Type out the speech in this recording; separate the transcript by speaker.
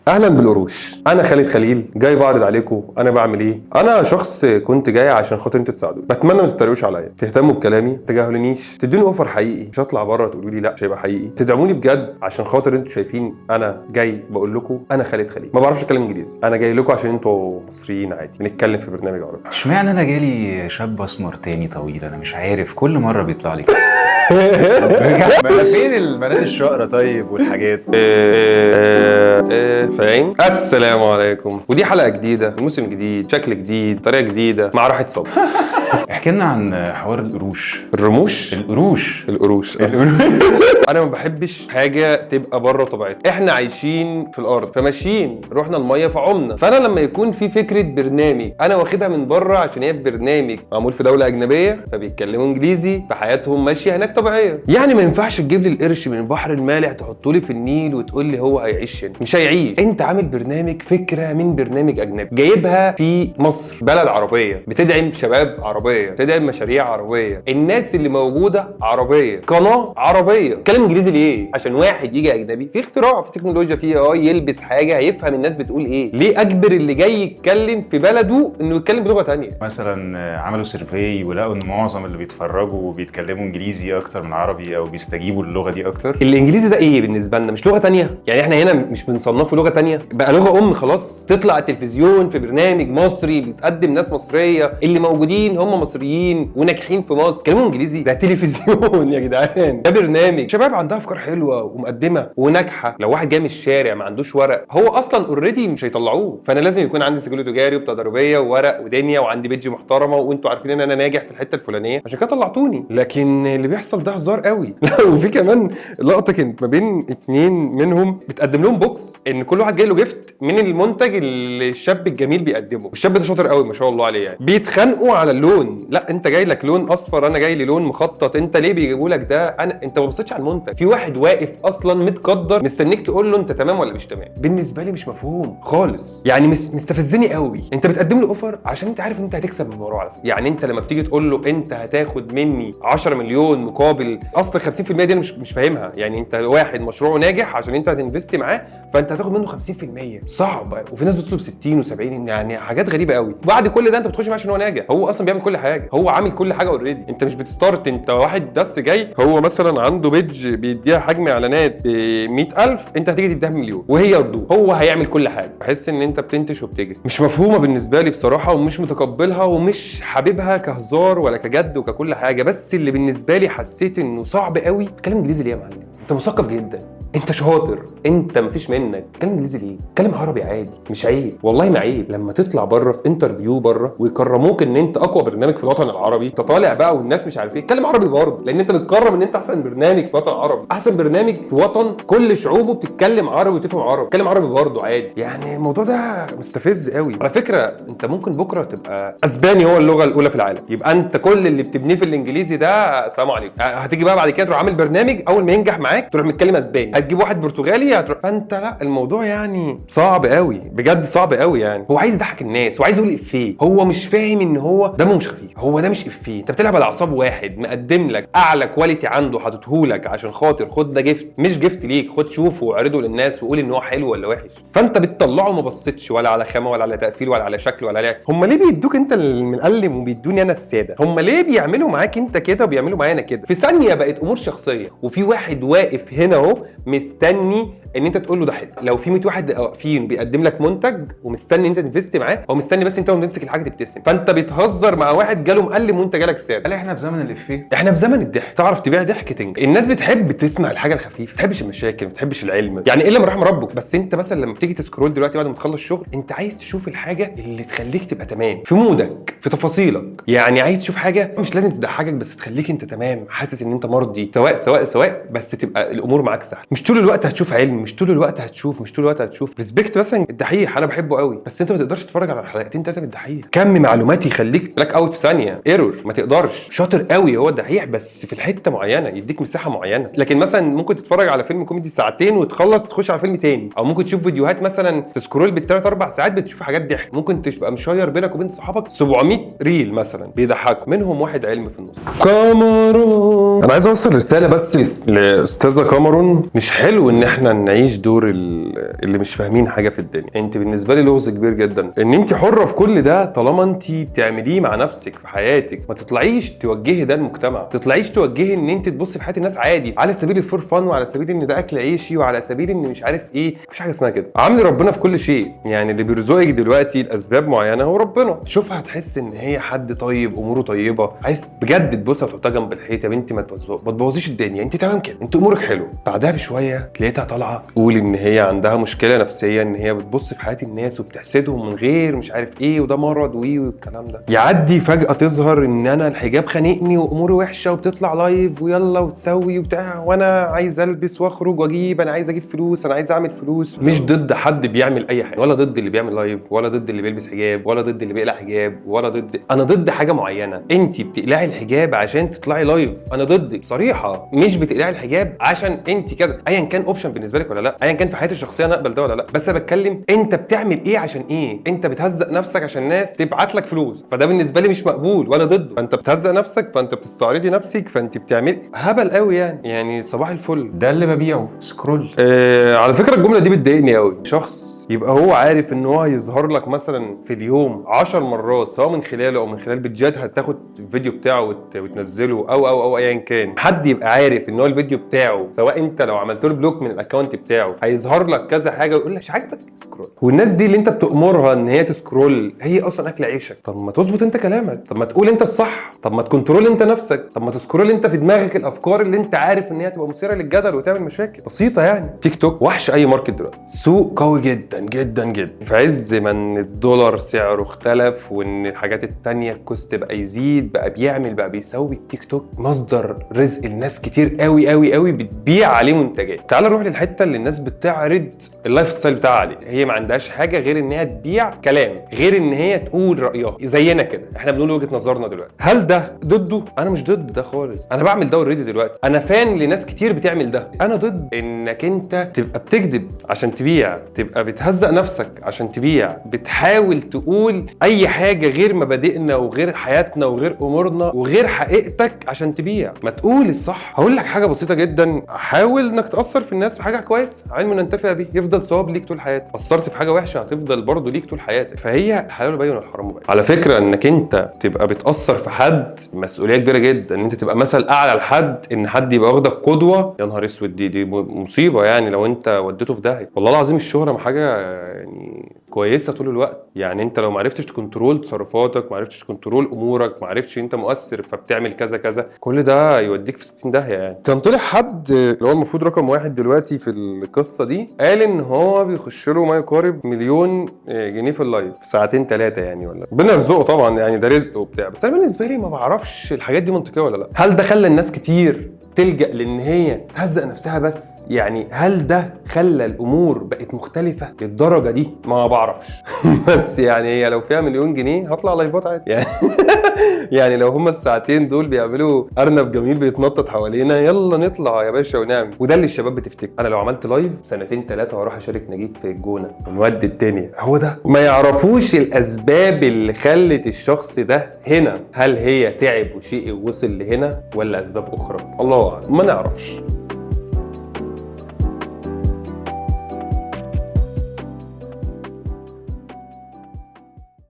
Speaker 1: اهلا بالقروش. انا خالد خليل جاي بعرض عليكم انا بعمل ايه. انا شخص كنت جاي عشان خاطر انتوا تساعدوني. بتمنى ما تتريقوش عليا، تهتموا بكلامي، ما تتجاهلونيش، تدوني اوفر حقيقي، مش هطلع بره تقولوا لي لا مش هيبقى حقيقي. تدعموني بجد عشان خاطر انتوا شايفين انا جاي بقول لكم انا خالد خليل ما بعرفش اتكلم انجليزي. انا جاي لكم عشان انتوا مصريين عادي بنتكلم في برنامج عربي.
Speaker 2: اشمعنى انا جالي شاب اسمر تاني طويل؟ انا مش عارف، كل مره بيطلع لي كده. فين البنات الشقرة طيب والحاجات؟
Speaker 1: فاهم. السلام عليكم، ودي حلقه جديده، موسم جديد، شكل جديد، طريقه جديده مع راحه صبر.
Speaker 2: احكي لنا عن حوار القروش.
Speaker 1: الرموش،
Speaker 2: القروش
Speaker 1: انا ما بحبش حاجه تبقى بره طبيعتنا. احنا عايشين في الارض فماشيين، رحنا الميه فعمنا. فانا لما يكون في فكره برنامج انا واخدها من بره عشان هي برنامج معمول في دوله اجنبيه فبيتكلموا انجليزي فحياتهم ماشيه هناك طبيعيه، يعني ما ينفعش تجيب لي القرش من البحر المالح تحطه لي في النيل وتقول لي هو هيعيش هنا. مش هيعيش. انت عامل برنامج فكره من برنامج اجنبي جايبها في مصر، بلد عربيه بتدعم شباب عربيه، بتدعم مشاريع عربيه، الناس اللي موجوده عربيه، قناه عربيه. كلام انجليزي ليه؟ عشان واحد يجي اجنبي في اختراع، في تكنولوجيا، في يلبس حاجه هيفهم الناس بتقول ايه. ليه اجبر اللي جاي يتكلم في بلده انه يتكلم بلغه ثانيه؟
Speaker 2: مثلا عملوا سيرفي ولقوا ان معظم اللي بيتفرجوا بيتكلموا انجليزي اكتر من عربي او بيستجيبوا للغه دي اكتر.
Speaker 1: الانجليزي ده ايه بالنسبه لنا؟ مش لغه ثانيه؟ يعني احنا هنا مش بنصنفه لغه ثانيه، بقى لغه خلاص. تطلع التلفزيون في برنامج مصري بيتقدم ناس مصريه، اللي موجودين هم مصريين وناجحين في مصر، كلامهم انجليزي. ده تلفزيون يا جدعان، ده برنامج شباب عندها افكار حلوه ومقدمه وناجحه. لو واحد جاي من الشارع ما عندوش ورق هو اصلا اوريدي مش هيطلعوه. فانا لازم يكون عندي سجل تجاري وتضاربيه وورق ودنيا وعندي بيدج محترمه وانتوا عارفين ان انا ناجح في الحته الفلانيه عشان كده طلعتوني. لكن اللي بيحصل ده هزار قوي. وفي كمان لقطه كانت ما بين اتنين منهم بتقدم لهم بوكس ان كل واحد جاي له جيفت من المنتج اللي الشاب الجميل بيقدمه. والشاب ده شاطر قوي ما شاء الله عليه، يعني بيتخانقوا على اللون. لا انت جاي لك لون اصفر، انا جاي لي لون مخطط، انت ليه بيجيبوا لك ده؟ انت ما بصيتش على المنتج. في واحد واقف اصلا متقدر مستنيك تقول له انت تمام ولا مش تمام. بالنسبه لي مش مفهوم خالص، يعني مستفزني قوي. انت بتقدم له اوفر عشان انت عارف ان انت هتكسب من وراه على فكره. يعني انت لما بتيجي تقول له انت هتاخد مني 10 مليون مقابل اصل 50% دي، انا مش فاهمها. يعني انت واحد مشروعه ناجح عشان انت هتنفست معاه فانت هتاخد منه 50%. صعب. وفي ناس بتطلب 60 و70، يعني حاجات غريبه قوي. بعد كل ده انت بتخش معاه عشان هو ناجح. هو اصلا بيعمل كل حاجه، هو عامل كل حاجه اوريدي. انت مش بتستارت، انت واحد بس جاي هو مثلا عنده بيدج بيديها حجم اعلانات ب 100,000، انت هتيجي تديها مليون وهي يرضوه. هو هيعمل كل حاجه. بحس ان انت بتنتش وبتجري. مش مفهومه بالنسبه لي بصراحه، ومش متقبلها ومش حاببها كهزار ولا كجد وككل حاجه. بس اللي بالنسبه لي حسيت انه صعب قوي. تتكلم انجليزي ليه يا معلم؟ انت مثقف جدا، انت شاطر، انت مفيش منك. اتكلم انجليزي ليه؟ اتكلم عربي عادي، مش عيب والله. ما عيب لما تطلع بره في انترفيو بره ويكرموك ان انت اقوى برنامج في الوطن العربي، انت طالع بقى والناس مش عارف ايه. اتكلم عربي برضه، لان انت متكرم ان انت احسن برنامج في الوطن العربي، احسن برنامج في وطن كل شعوبه بتتكلم عربي وتفهم عربي. اتكلم عربي برضه عادي. يعني الموضوع ده مستفز قوي على فكره. انت ممكن بكره تبقى اسباني هو اللغه الاولى في العالم، يبقى انت كل اللي بتبنيه في الانجليزي ده سلام عليكم. هتيجي بقى بعد كده تروح عامل برنامج اول ما ينجح معاك تروح متكلم اسباني، هتجيب واحد برتغالي هتروح. فانت لا، الموضوع يعني صعب قوي بجد، صعب قوي. يعني هو عايز يضحك الناس وعايز يقول افيه، هو مش فاهم ان هو دمه مش خفيف. هو ده مش افيه، انت بتلعب على اعصاب واحد مقدم لك اعلى كواليتي عنده حاططهولك عشان خاطر خد ده جيفت. مش جيفت ليك، خد شوفه واعرضه للناس وقول ان هو حلو ولا وحش. فانت بتطلعه ما بصيتش ولا على خامه ولا على تقفيل ولا على شكل ولا على هم ليه بيدوك انت المقلم وبيدوني انا الساده؟ هم ليه بيعملوا معاك انت كده وبيعملوا معانا كده؟ في ثانيه بقت امور شخصيه، وفي واحد واقف هنا اهو مستني ان انت تقول له ده حلو. لو في 100 واحد واقفين بيقدم لك منتج ومستني انت تنفست معاه، هو مستني بس انت وانت تمسك الحاجه تبتسم. فانت بتهزر مع واحد جاله مقلم وانت جالك ساد.
Speaker 2: هل احنا في زمن الافيه؟
Speaker 1: احنا في زمن الضحك. تعرف تبيع ضحك تنجح. الناس بتحب تسمع الحاجه الخفيفه، ما بتحبش المشاكل، ما بتحبش العلم، يعني الا من رحم ربك. بس انت مثلا لما بتيجي تسكرول دلوقتي بعد ما تخلص شغل، انت عايز تشوف الحاجه اللي تخليك تبقى تمام في مودك في تفاصيلك. يعني عايز تشوف حاجه مش لازم تضحكك بس تخليك انت تمام، حاسس ان انت مرضي، سواء بس تبقى الامور معاك سهله. مش طول الوقت هتشوف علم، مش طول الوقت هتشوف ريسبكت. مثلا الدحيح انا بحبه قوي، بس انت ما تقدرش تتفرج على حلقتين 3 من الدحيح. كم معلومات يخليك بلاك اوت في ثانيه، ايرور. ما تقدرش. شاطر قوي هو الدحيح بس في الحته معينه، يديك مساحه معينه. لكن مثلا ممكن تتفرج على فيلم كوميدي ساعتين وتخلص تخش على فيلم تاني، او ممكن تشوف فيديوهات مثلا تسكرول بالثلاث 4 ساعات بتشوف حاجات ضحك. ممكن تبقى مشير بينك وبين صحابك 700 ريل مثلا بيضحكوا، منهم واحد علم في النص. كاميرون. انا عايز اوصل رساله بس لاستاذه كاميرون. مش حلو ان احنا نعيش دور اللي مش فاهمين حاجه في الدنيا. انت بالنسبه لي لغز كبير جدا ان انت حره في كل ده طالما انت بتعمليه مع نفسك في حياتك. ما تطلعيش توجهي ده المجتمع، ما تطلعيش توجهي ان انت تبصي في حياه الناس عادي على سبيل الفور فن وعلى سبيل ان ده اكل عيشي وعلى سبيل ان مش عارف ايه. مفيش حاجه اسمها كده. عامل ربنا في كل شيء، يعني اللي بيرزقك دلوقتي لاسباب معينه هو ربنا. شوفها هتحس ان هي حد طيب اموره طيبه، عايز بجد تبصها وتحطها جنب الحيط. يا بنتي ما تبوظيش الدنيا، انت تمام كده، انت امورك حلو. بعدها بشويه تلاقيها طالعه تقول ان هي عندها مشكله نفسيه، ان هي بتبص في حياه الناس وبتحسدهم من غير مش عارف ايه وده مرض والكلام ده. يعدي فجاه تظهر ان انا الحجاب خانقني واموري وحشه وبتطلع لايف ويلا وتسوي وبتاع، وانا عايز البس واخرج واجيب، انا عايز اجيب فلوس، انا عايز اعمل فلوس. مش ضد حد بيعمل اي حاجه، ولا ضد اللي بيعمل لايف، ولا ضد اللي بيلبس حجاب، ولا ضد اللي بيقلع حجاب، ولا ضد. انا ضد حاجه معينه. انت بتقلعي الحجاب عشان تطلعي لايف، انا ضدك صريحه. مش بتقلعي الحجاب عشان انت كذا، ايا كان اوبشن بالنسبه لك ولا لا، ايا كان في حياتي الشخصيه انا اقبل ده ولا لا. بس انا بتكلم انت بتعمل ايه عشان ايه. انت بتهزق نفسك عشان الناس تبعت لك فلوس، فده بالنسبه لي مش مقبول ولا ضده. فانت بتهزق نفسك، فانت بتستعرضي نفسك، فانت بتعمل هبل قوي يعني صباح الفل.
Speaker 2: ده اللي ببيعه سكرول.
Speaker 1: على فكره الجمله دي بتضايقني قوي. شخص يبقى هو عارف ان هو هيظهر لك مثلا في اليوم 10 مرات، سواء من خلاله او من خلال بيدجات هتاخد الفيديو بتاعه وتنزله او ايا كان. حد يبقى عارف ان هو الفيديو بتاعه سواء انت لو عملت له بلوك من الاكونت بتاعه هيظهر لك كذا حاجه ويقول لك مش عاجبك سكرول. والناس دي اللي انت بتأمرها ان هي تسكرول هي اصلا اكل عيشك. طب ما تظبط انت كلامك، طب ما تقول انت الصح، طب ما تكنترول انت نفسك، طب ما تسكرول انت في دماغك الافكار اللي انت عارف ان هي تبقى مثيره للجدل وتعمل مشاكل بسيطه. يعني تيك توك وحش اي ماركت دلوقتي، سوق قوي جدا جدا جدا في عز ما ان الدولار سعره اختلف وان الحاجات التانية الكوست بقى يزيد، بقى بيسوي. التيك توك مصدر رزق لناس كتير قوي قوي قوي بتبيع عليه منتجات. تعال نروح للحته اللي الناس بتعرض اللايف ستايل بتاعها عليه. هي ما عندهاش حاجه غير ان هي تبيع كلام، غير ان هي تقول رايها. زينا كده احنا بنقول وجهه نظرنا دلوقتي. هل ده ضده؟ انا مش ضد ده خالص، انا بعمل ده اوريدي دلوقتي. انا فان لناس كتير بتعمل ده. انا ضد انك انت تبقى بتكذب عشان تبيع، تبقى بتهزق نفسك عشان تبيع، بتحاول تقول اي حاجه غير مبادئنا وغير حياتنا وغير امورنا وغير حقيقتك عشان تبيع. ما تقول الصح. هقول لك حاجه بسيطه جدا، حاول انك تاثر في الناس بحاجه كويسه، علم ننتفع بيه، يفضل ثواب ليك طول حياتك. اثرت في حاجه وحشه هتفضل برضه ليك طول حياتك. فهي الحلال بين والحرام بين. على فكره انك انت تبقى بتاثر في حد مسؤوليه كبيره جدا، ان انت تبقى مثل اعلى لحد، ان حد يبقى واخدك قدوه. يا نهار اسود، دي مصيبه يعني لو انت وديته في داهيه. والله العظيم الشهره حاجه يعني كويسه طول الوقت. يعني انت لو ما عرفتش تكنترول تصرفاتك، ما عرفتش تكنترول امورك، ما عرفتش انت مؤثر فبتعمل كذا كذا، كل ده يوديك في 60 داهيه. يعني كان طلع حد اللي هو المفروض رقم واحد دلوقتي في القصه دي، قال ان هو بيخش له ما يقارب مليون جنيه في اللايف في ساعتين ثلاثه يعني، ولا ربنا يرزقه طبعا، يعني ده رزق وبتاع. بس انا بالنسبه لي ما بعرفش الحاجات دي منطقيه ولا لا. هل ده خلى الناس كتير تلجأ لان هي تهزق نفسها بس؟ يعني هل ده خلى الامور بقت مختلفه للدرجه دي؟ ما بعرفش. بس يعني هي لو فيها مليون جنيه هطلع لايفات عادي يعني. يعني لو هما الساعتين دول بيعملوا ارنب جميل بيتنطط حوالينا، يلا نطلع يا باشا ونعمل. وده اللي الشباب بتفتكر. انا لو عملت لايف سنتين ثلاثه واروح اشارك نجيب في الجونه ونودي الدنيا، هو ده. ما يعرفوش الاسباب اللي خلت الشخص ده هنا. هل هي تعب وشيء ووصل لهنا، ولا اسباب اخرى؟ الله اعلم، ما نعرفش.